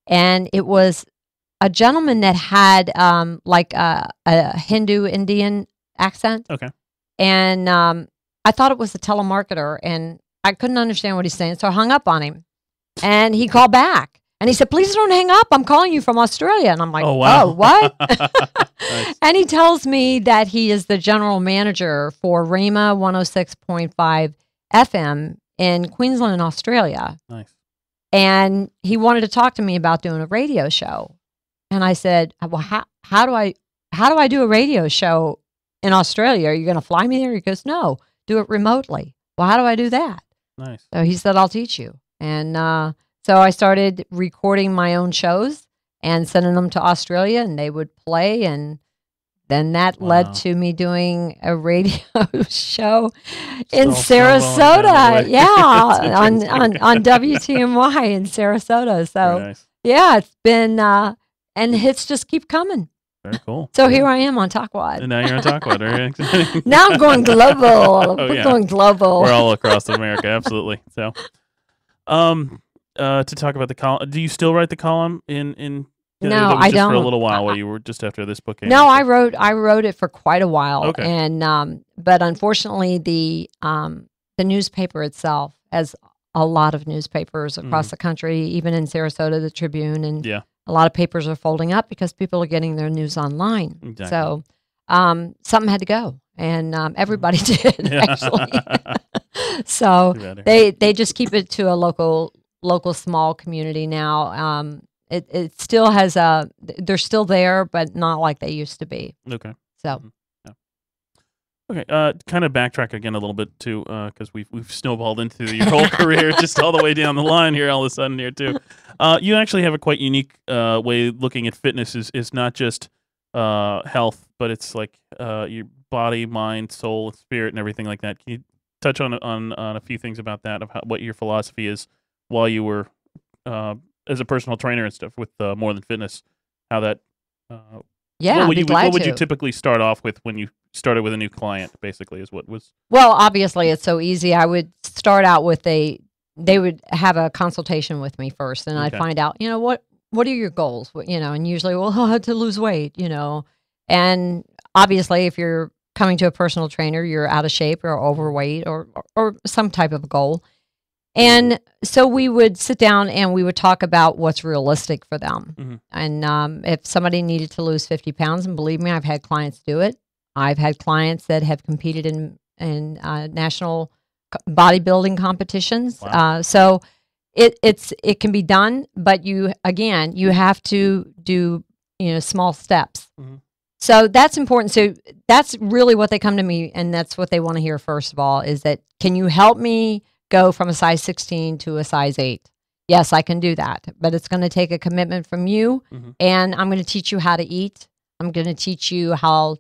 S5: And it was a gentleman that had like a Hindu Indian accent.
S4: Okay.
S5: And I thought it was a telemarketer, and I couldn't understand what he's saying, so I hung up on him. And he called back, and he said, "Please don't hang up. I'm calling you from Australia." And I'm like, "Oh, wow. What?" Nice. And he tells me that he is the general manager for Rhema 106.5 FM in Queensland, Australia.
S4: Nice.
S5: And he wanted to talk to me about doing a radio show. And I said, "Well, how do I do a radio show in Australia? Are you going to fly me there?" He goes, "No, do it remotely." Well, how do I do that?
S4: Nice.
S5: So he said, "I'll teach you." And so I started recording my own shows and sending them to Australia, and they would play. And then that led to me doing a radio show in Sarasota. Yeah, on WTMY in Sarasota. So,
S4: nice.
S5: Yeah, it's been, and hits just keep coming.
S4: Very cool.
S5: So here I am on Talkwad.
S4: And now you're on Talkwad. Very exciting.
S5: Now I'm going global. We're going global.
S4: We're all across America, absolutely. So, to talk about the column, do you still write the column in?
S5: No, I don't.
S4: For a little while, while you were just after this book came
S5: No,
S4: out.
S5: I wrote it for quite a while,
S4: okay.
S5: And but unfortunately, the newspaper itself, as a lot of newspapers across the country, even in Sarasota, the Tribune, and a lot of papers are folding up because people are getting their news online.
S4: Exactly.
S5: So something had to go, and everybody did actually. So they just keep it to a local small community now. It still has they're still there, but not like they used to be.
S4: Okay.
S5: So.
S4: Okay. Kind of backtrack again a little bit too, because we've snowballed into your whole career just all the way down the line here all of a sudden here too. You actually have a quite unique way looking at fitness. Is not just health, but it's like your body, mind, soul, spirit, and everything like that. Can you touch on a few things about that, of what your philosophy is while you were as a personal trainer and stuff with More Than Fitness, how that
S5: what
S4: would you typically start off with when you started with a new client, basically, is what was?
S5: Well, obviously it's so easy. I would start out with they would have a consultation with me first, and I'd find out, what are your goals? And usually, to lose weight, and obviously if you're coming to a personal trainer, you're out of shape or overweight or some type of goal. And so we would sit down and we would talk about what's realistic for them. Mm-hmm. And if somebody needed to lose 50 pounds, and believe me, I've had clients do it. I've had clients that have competed in national bodybuilding competitions.
S4: Wow.
S5: So it can be done, but you have to do small steps. Mm-hmm. So that's important. So that's really what they come to me, and that's what they want to hear first of all, is that, can you help me go from a size 16 to a size 8? Yes, I can do that, but it's going to take a commitment from you, and I'm going to teach you how to eat. I'm going to teach you how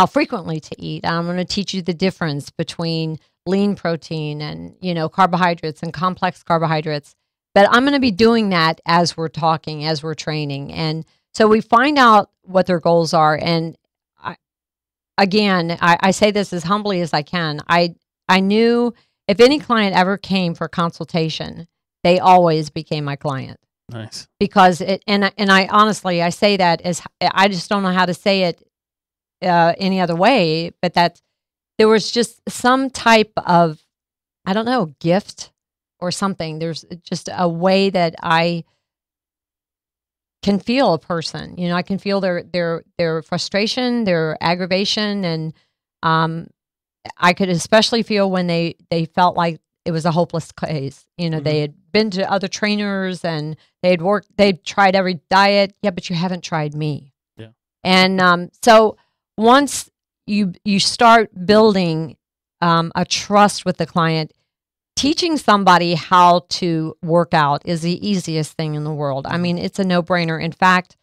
S5: frequently to eat. I'm going to teach you the difference between lean protein and, carbohydrates and complex carbohydrates. But I'm going to be doing that as we're talking, as we're training. And so we find out what their goals are. And I say this as humbly as I can. I knew if any client ever came for consultation, they always became my client.
S4: Nice.
S5: Because I honestly, I say that as, I just don't know how to say it any other way, but that there was just some type of, I don't know, gift or something. There's just a way that I can feel a person. I can feel their frustration, their aggravation, and I could especially feel when they felt like it was a hopeless case. They had been to other trainers and they'd tried every diet. Yeah, but you haven't tried me.
S4: Yeah.
S5: And so once you start building a trust with the client, teaching somebody how to work out is the easiest thing in the world. I mean, it's a no-brainer. In fact,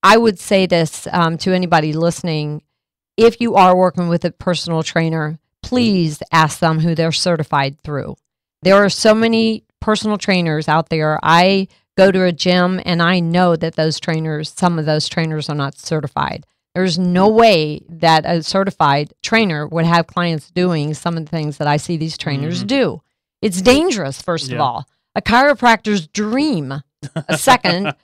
S5: I would say this to anybody listening: if you are working with a personal trainer, please ask them who they're certified through. There are so many personal trainers out there. I go to a gym and I know that some of those trainers are not certified. There's no way that a certified trainer would have clients doing some of the things that I see these trainers do. It's dangerous, first of all. A chiropractor's dream a second,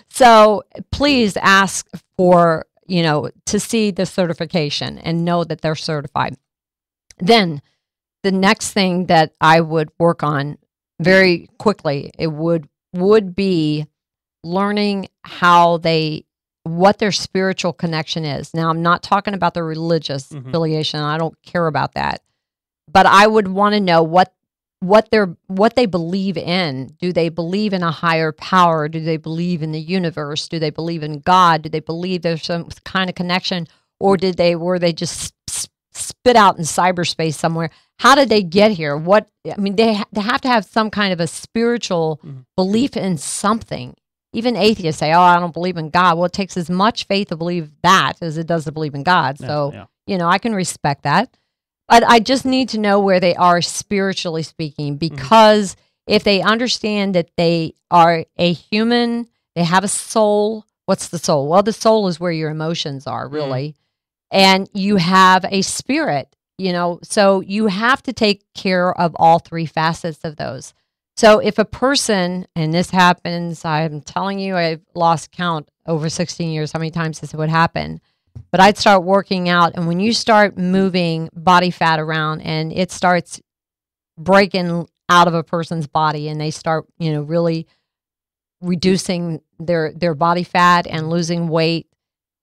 S5: So please ask for, to see the certification and know that they're certified. Then the next thing that I would work on very quickly, it would be learning what their spiritual connection is. Now, I'm not talking about the religious affiliation. I don't care about that. But I would want to know what they believe in. Do they believe in a higher power? Do they believe in the universe? Do they believe in God? Do they believe there's some kind of connection? Or were they just spit out in cyberspace somewhere? How did they get here? They have to have some kind of a spiritual belief in something. Even atheists say, "Oh, I don't believe in God." Well, it takes as much faith to believe that as it does to believe in God. So, I can respect that. But I just need to know where they are spiritually speaking, because if they understand that they are a human, they have a soul. What's the soul? Well, the soul is where your emotions are, really. And you have a spirit, so you have to take care of all three facets of those. So if a person, and this happens, I'm telling you, I've lost count over 16 years how many times this would happen. But I'd start working out, and when you start moving body fat around and it starts breaking out of a person's body and they start, really reducing their body fat and losing weight,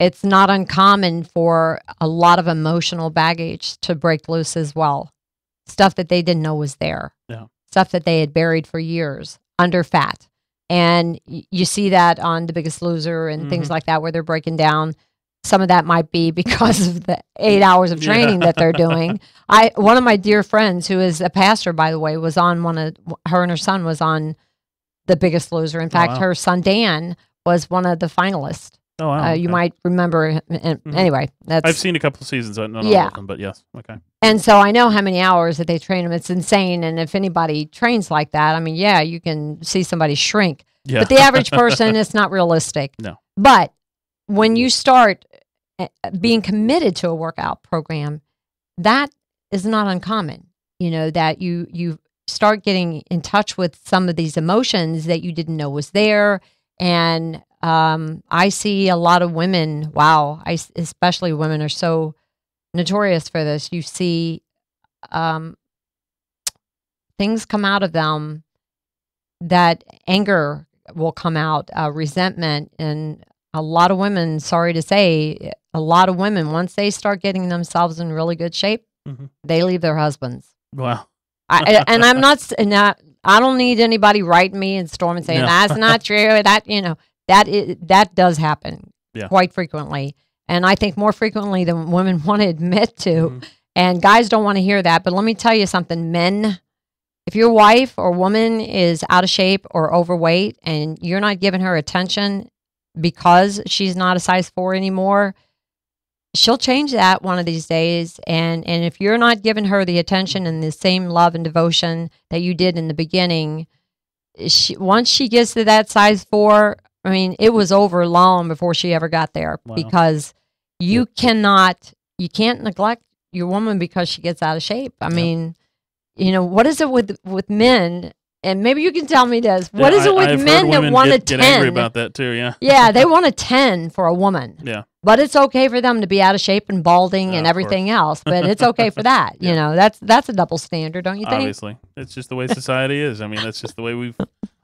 S5: it's not uncommon for a lot of emotional baggage to break loose as well. Stuff that they didn't know was there. Yeah. Stuff that they had buried for years under fat. And you see that on The Biggest Loser and things like that, where they're breaking down. Some of that might be because of the 8 hours of training that they're doing. One of my dear friends, who is a pastor, by the way, was on her and her son was on The Biggest Loser. In fact, her son, Dan, was one of the finalists. Oh, wow. You might remember. Anyway,
S4: I've seen a couple of seasons, not all of them, but yes. Okay.
S5: And so I know how many hours that they train them. It's insane. And if anybody trains like that, you can see somebody shrink. Yeah. But the average person, it's not realistic. No. But when you start being committed to a workout program, that is not uncommon. That you start getting in touch with some of these emotions that you didn't know was there. And I see a lot of women, especially women are so notorious for this. You see things come out of them, that anger will come out, resentment. And a lot of women, sorry to say, once they start getting themselves in really good shape, they leave their husbands. Wow. I don't need anybody writing me and storming saying that's not true. That does happen quite frequently. And I think more frequently than women want to admit to. And guys don't want to hear that. But let me tell you something, men, if your wife or woman is out of shape or overweight and you're not giving her attention because she's not a size 4 anymore, she'll change that one of these days. And if you're not giving her the attention and the same love and devotion that you did in the beginning, once she gets to that size 4, it was over long before she ever got there. Wow. Because you can't neglect your woman because she gets out of shape. What is it with men? And maybe you can tell me this. What is it with men that want a 10? Get angry
S4: about that too, yeah.
S5: Yeah, they want a 10 for a woman. Yeah. But it's okay for them to be out of shape and balding and everything else. But it's okay for that. That's a double standard, don't you think?
S4: Obviously. It's just the way society is. That's just the way we've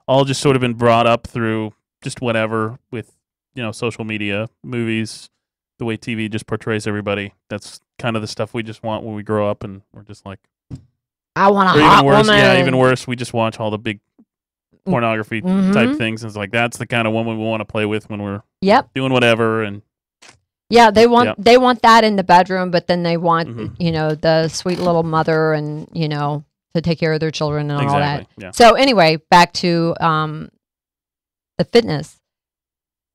S4: all just sort of been brought up through just whatever with, social media, movies, the way TV just portrays everybody. That's kind of the stuff we just want when we grow up, and we're just like,
S5: I want a hot woman.
S4: Yeah, even worse, we just watch all the big pornography type things, and it's like that's the kind of woman we want to play with when we're doing whatever. And
S5: they want that in the bedroom, but then they want the sweet little mother and to take care of their children and all that. Yeah. So anyway, back to the fitness,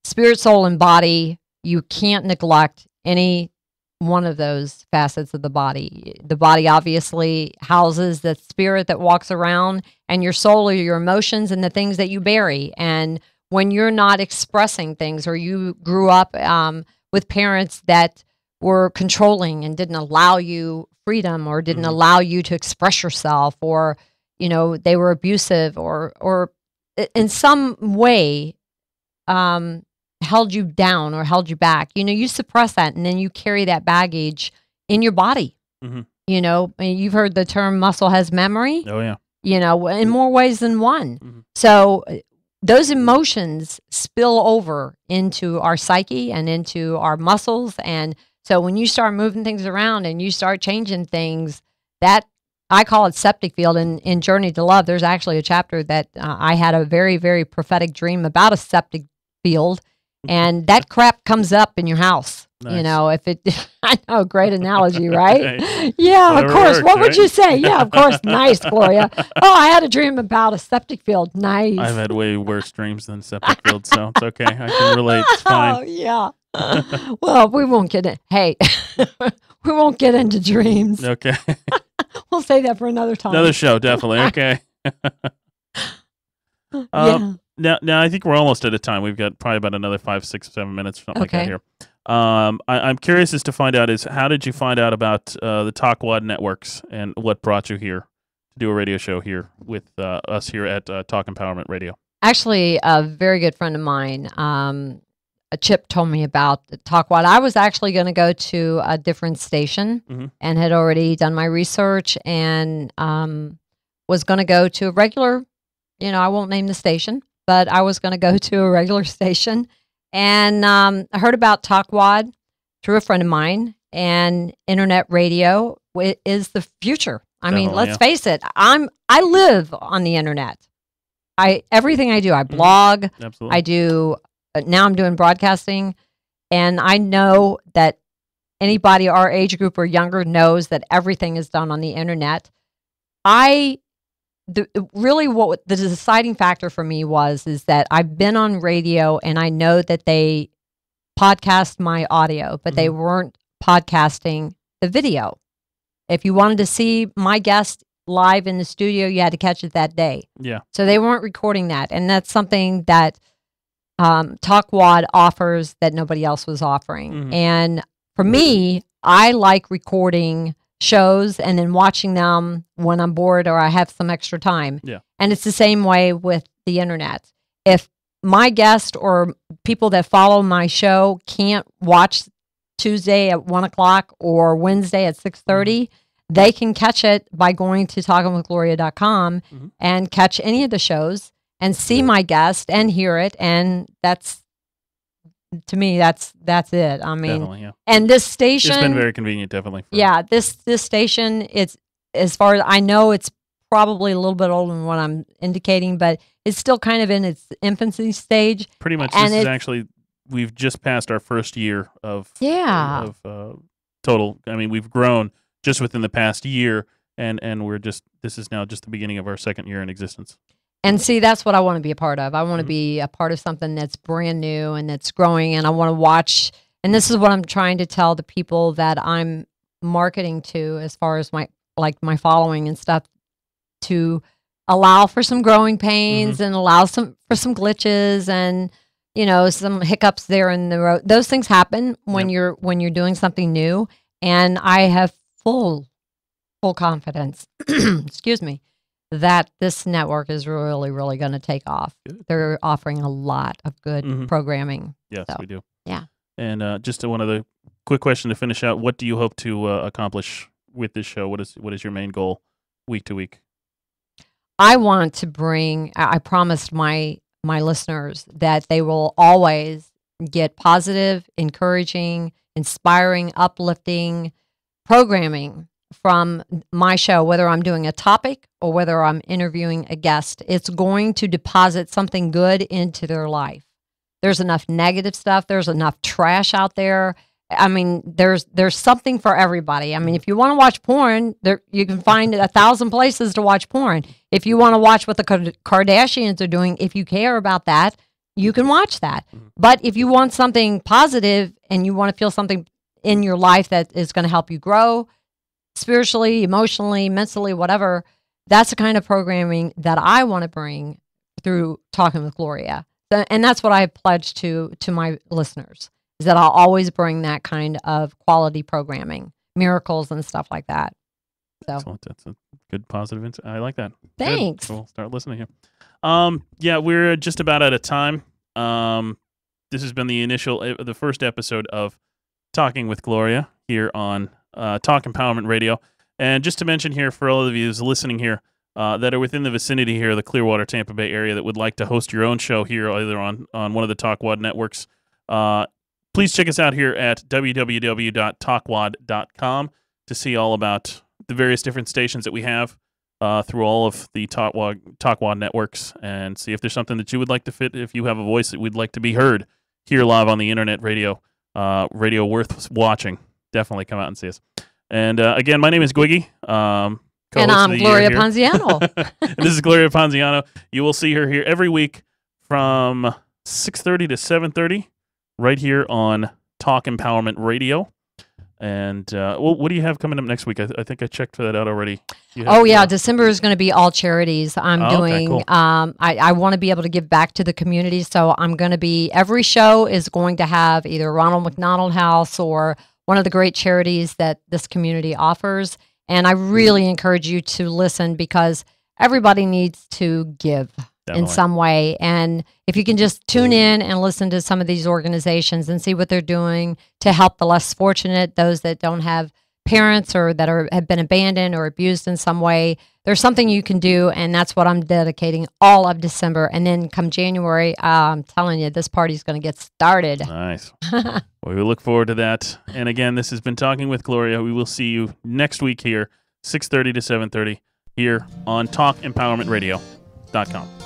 S5: spirit, soul, and body. You can't neglect any one of those facets of the body. The body obviously houses the spirit that walks around, and your soul are your emotions and the things that you bury. And when you're not expressing things, or you grew up with parents that were controlling and didn't allow you freedom, or didn't allow you to express yourself, or they were abusive, or in some way held you down or held you back. You suppress that, and then you carry that baggage in your body.
S4: Mm-hmm.
S5: You've heard the term muscle has memory.
S4: Oh, yeah.
S5: In more ways than one.
S4: Mm-hmm.
S5: So those emotions spill over into our psyche and into our muscles. And so when you start moving things around and you start changing things, that I call it septic field. In Journey to Love, there's actually a chapter that I had a very, very prophetic dream about a septic field. And that crap comes up in your house.
S4: Nice.
S5: If it, I know, great analogy, right?
S4: Right.
S5: Yeah,
S4: Whatever
S5: of course.
S4: works,
S5: What would
S4: right?
S5: you say? Yeah, of course. Nice, Gloria. Oh, I had a dream about a septic field. Nice.
S4: I've had way worse dreams than septic fields, so it's okay. I can relate. It's fine.
S5: Oh, yeah. Well, we won't get in. Hey, we won't get into dreams.
S4: Okay.
S5: We'll say that for another time.
S4: Another show, definitely. Okay.
S5: Yeah.
S4: Now I think we're almost at a time. We've got probably about another 5, 6, 7 minutes, something like that
S5: Okay.
S4: here. I'm curious as to find out is how did you find out about the Talkwad networks and what brought you here to do a radio show here with us here at Talk Empowerment Radio?
S5: Actually, a very good friend of mine, a Chip, told me about the Talkwad. I was actually going to go to a different station
S4: Mhm.
S5: and had already done my research and was going to go to a regular, I won't name the station, but I was going to go to a regular station. And I heard about Talkwad through a friend of mine, and internet radio is the future. I mean,
S4: Definitely,
S5: let's face it. I live on the internet. Everything I do, I blog.
S4: Absolutely.
S5: I do. Now I'm doing broadcasting, and I know that anybody our age group or younger knows that everything is done on the internet. Really what the deciding factor for me is that I've been on radio and I know that they podcast my audio, but they weren't podcasting the video. If you wanted to see my guest live in the studio, you had to catch it that day.
S4: Yeah.
S5: So they weren't recording that. And that's something that Talkwad offers that nobody else was offering.
S4: Mhm.
S5: And for me, I like recording shows and then watching them when I'm bored or I have some extra time.
S4: Yeah.
S5: And it's the same way with the internet. If my guest or people that follow my show can't watch Tuesday at 1:00 or Wednesday at 6:30, they can catch it by going to talkingwithgloria.com and catch any of the shows and see my guest and hear it. And to me, that's it. I mean,
S4: Definitely, yeah.
S5: and this station,
S4: It's been very convenient, definitely.
S5: yeah, this station, it's, as far as I know, it's probably a little bit older than what I'm indicating, but it's still kind of in its infancy stage.
S4: Pretty much,
S5: And
S4: this is actually, we've just passed our first year of total. I mean, we've grown just within the past year, and this is now just the beginning of our second year in existence.
S5: And see, that's what I want to be a part of. I want to be a part of something that's brand new and that's growing, and I want to watch. And this is what I'm trying to tell the people that I'm marketing to, as far as my following and stuff, to allow for some growing pains and allow for some glitches and some hiccups there in the road. Those things happen when you're doing something new, and I have full confidence. Excuse me. That this network is really, really going to take off.
S4: Good.
S5: They're offering a lot of good programming.
S4: Yes,
S5: So,
S4: we do.
S5: yeah.
S4: And just one other quick question to finish out: what do you hope to accomplish with this show? What is your main goal, week to week?
S5: I want to bring. I promised my listeners that they will always get positive, encouraging, inspiring, uplifting programming from my show, whether I'm doing a topic or whether I'm interviewing a guest. It's going to deposit something good into their life. There's enough negative stuff. There's enough trash out there. I mean, there's something for everybody. I mean, if you want to watch porn, you can find 1,000 places to watch porn. If you want to watch what the Kardashians are doing, if you care about that, you can watch that. But if you want something positive and you want to feel something in your life that is going to help you grow, spiritually, emotionally, mentally, whatever, that's the kind of programming that I want to bring through Talking with Gloria. And that's what I pledge to my listeners, is that I'll always bring that kind of quality programming, miracles and stuff like that. So.
S4: Excellent. That's Good positive I like that.
S5: Thanks.
S4: Good. We'll start listening here. Yeah, we're just about out of time. This has been the first episode of Talking with Gloria here on Talk Empowerment Radio. And just to mention here, for all of you who's listening here that are within the vicinity here, the Clearwater, Tampa Bay area, that would like to host your own show here, either on one of the Talkwad networks, please check us out here at www.talkwad.com to see all about the various different stations that we have through all of the Talkwad networks, and see if there's something that you would like to fit, if you have a voice that would like to be heard here live on the internet radio worth watching. Definitely come out and see us. And again, my name is Gwiggy.
S5: And I'm Gloria Ponziano.
S4: And this is Gloria Ponziano. You will see her here every week from 6:30 to 7:30 right here on Talk Empowerment Radio. And what do you have coming up next week? I think I checked for that out already.
S5: December is going to be all charities. I'm doing. Cool. I want to be able to give back to the community, so I'm going to be. Every show is going to have either Ronald McDonald House or one of the great charities that this community offers. And I really encourage you to listen, because everybody needs to give. Definitely. In some way. And if you can just tune in and listen to some of these organizations and see what they're doing to help the less fortunate, those that don't have parents or that have been abandoned or abused in some way, there's something you can do. And that's what I'm dedicating all of December. And then come January, I'm telling you, this party's going to get started.
S4: Nice. Well, we look forward to that. And again, this has been Talking with Gloria. We will see you next week here, 6:30 to 7:30 here on TalkEmpowermentRadio.com.